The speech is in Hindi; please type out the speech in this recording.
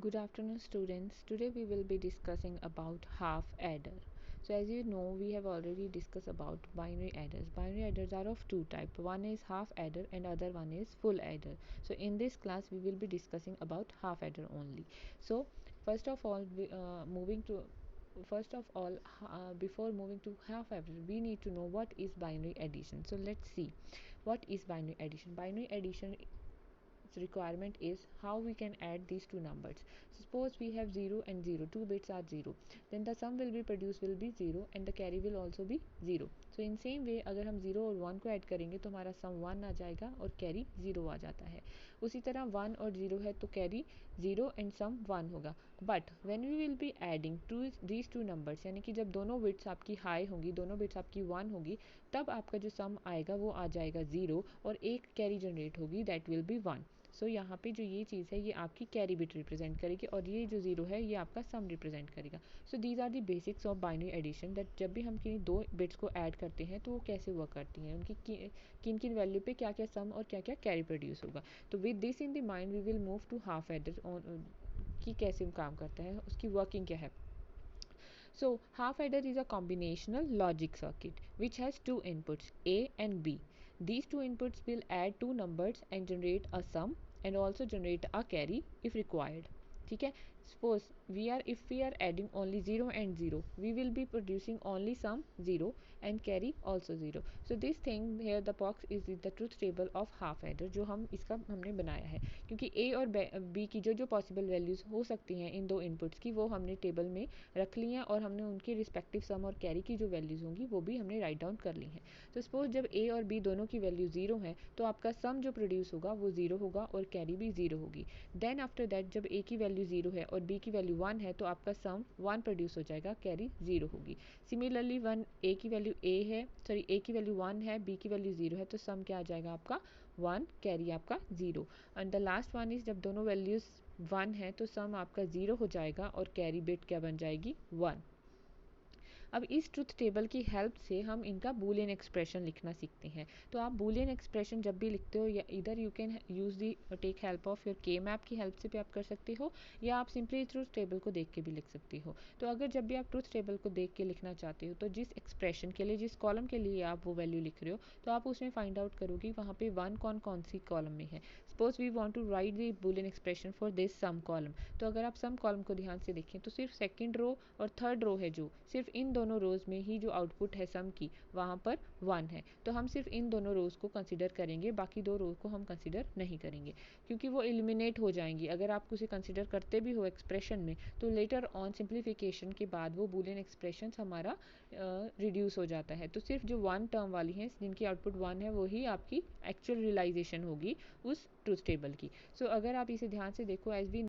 Good afternoon students. Today we will be discussing about half adder. So as you know, we have already discussed about binary adders. Binary adders are of two types. One is half adder and other one is full adder. So in this class we will be discussing about half adder only. So first of all, before moving to half adder, we need to know what is binary addition. So let's see what is binary addition. Binary addition requirement is how we can add these two numbers. Suppose we have 0 and 0, two bits are 0, then the sum will be produced will be 0 and the carry will also be 0. So in same way अगर हम 0 और 1 को ऐड करेंगे तो हमारा सम 1 आ जाएगा और कैरी 0 आ जाता है. उसी तरह 1 और 0 है तो कैरी 0 एंड सम 1 होगा. But when we will be adding to these two numbers, यानी कि जब दोनों बिट्स आपकी हाई होंगी, दोनों बिट्स आपकी 1 होगी, तब आपका जो सम आएगा वो आ जाएगा 0 और एक कैरी जनरेट होगी, दैट विल बी 1. सो यहाँ पे जो ये चीज़ है ये आपकी कैरी बिट रिप्रेजेंट करेगी और ये जो 0 है ये आपका सम रिप्रेजेंट करेगा. So these are the basics of binary addition, that जब भी हम किन्हीं दो बिट्स को ऐड करते हैं तो वो कैसे वर्क करती हैं, उनकी किन किन वैल्यू पे क्या क्या सम और क्या क्या कैरी प्रोड्यूस होगा. तो with this in the mind we will move to half adder on कि कैसे काम करता है, उसकी वर्किंग क्या है. So half adder is a combinational logic circuit which has two inputs A and B. These two inputs will add two numbers and generate a sum and also generate a carry if required. ठीक है. Suppose if we are adding only 0 and 0, we will be producing only sum 0 and carry also 0. So this thing here, the box is the truth table of half adder जो हमने बनाया है, क्योंकि A और B की जो पॉसिबल वैल्यूज हो सकती हैं इन दो इनपुट्स की वो हमने टेबल में रख ली हैं और हमने उनकी रिस्पेक्टिव सम और कैरी की जो वैल्यूज होंगी वो भी हमने राइट डाउन कर ली हैं. तो सपोज जब A और B दोनों की वैल्यू 0 है तो आपका सम जो प्रोड्यूस होगा वो 0 होगा और कैरी भी 0 होगी. देन आफ्टर दैट जब A की वैल्यू 0 है और B की वैल्यू 1 है तो आपका सम 1 प्रोड्यूस हो जाएगा, कैरी 0 होगी. सिमिलरली A की वैल्यू A की वैल्यू 1 है, B की वैल्यू 0 है तो सम क्या आ जाएगा आपका 1, कैरी आपका 0. And the last one is जब दोनों वैल्यूज 1 है तो सम आपका 0 हो जाएगा और कैरी बिट क्या बन जाएगी 1. अब इस ट्रुथ टेबल की हेल्प से हम इनका बूलियन एक्सप्रेशन लिखना सीखते हैं. तो आप बूलियन एक्सप्रेशन जब भी लिखते हो या इधर you can use the take help of your K map की हेल्प से भी आप कर सकते हो या आप सिंपली ट्रुथ टेबल को देख के भी लिख सकते हो. तो अगर जब भी आप ट्रुथ टेबल को देख के लिखना चाहते हो तो जिस एक्सप्रेशन के लिए जिस कॉलम के लिए आप वो वैल्यू लिख रहे हो तो आप उसमें फाइंड आउट करोगे वहाँ पे 1 कौन सी कॉलम में है. Suppose we want to write the Boolean expression for this sum column, तो अगर आप सम कॉलम को ध्यान से देखें तो सिर्फ सेकंड रो और थर्ड रो है जो सिर्फ इन दोनों रोज में ही जो आउटपुट है सम की वहाँ पर 1 है. तो हम सिर्फ इन दोनों रोज को कंसिडर करेंगे, बाकी दो रोज को हम कंसिडर नहीं करेंगे क्योंकि वो एलिमिनेट हो जाएंगी. अगर आप उसे कंसिडर करते भी हो एक्सप्रेशन में तो लेटर ऑन सिंप्लीफिकेशन के बाद वो बूलियन एक्सप्रेशन हमारा रिड्यूस हो जाता है. तो सिर्फ जो 1 टर्म वाली हैं जिनकी आउटपुट 1 है वही आपकी एक्चुअल रियलाइजेशन होगी उस ट्रुथ टेबल की. सो अगर आप इसे ध्यान से देखो, एज वी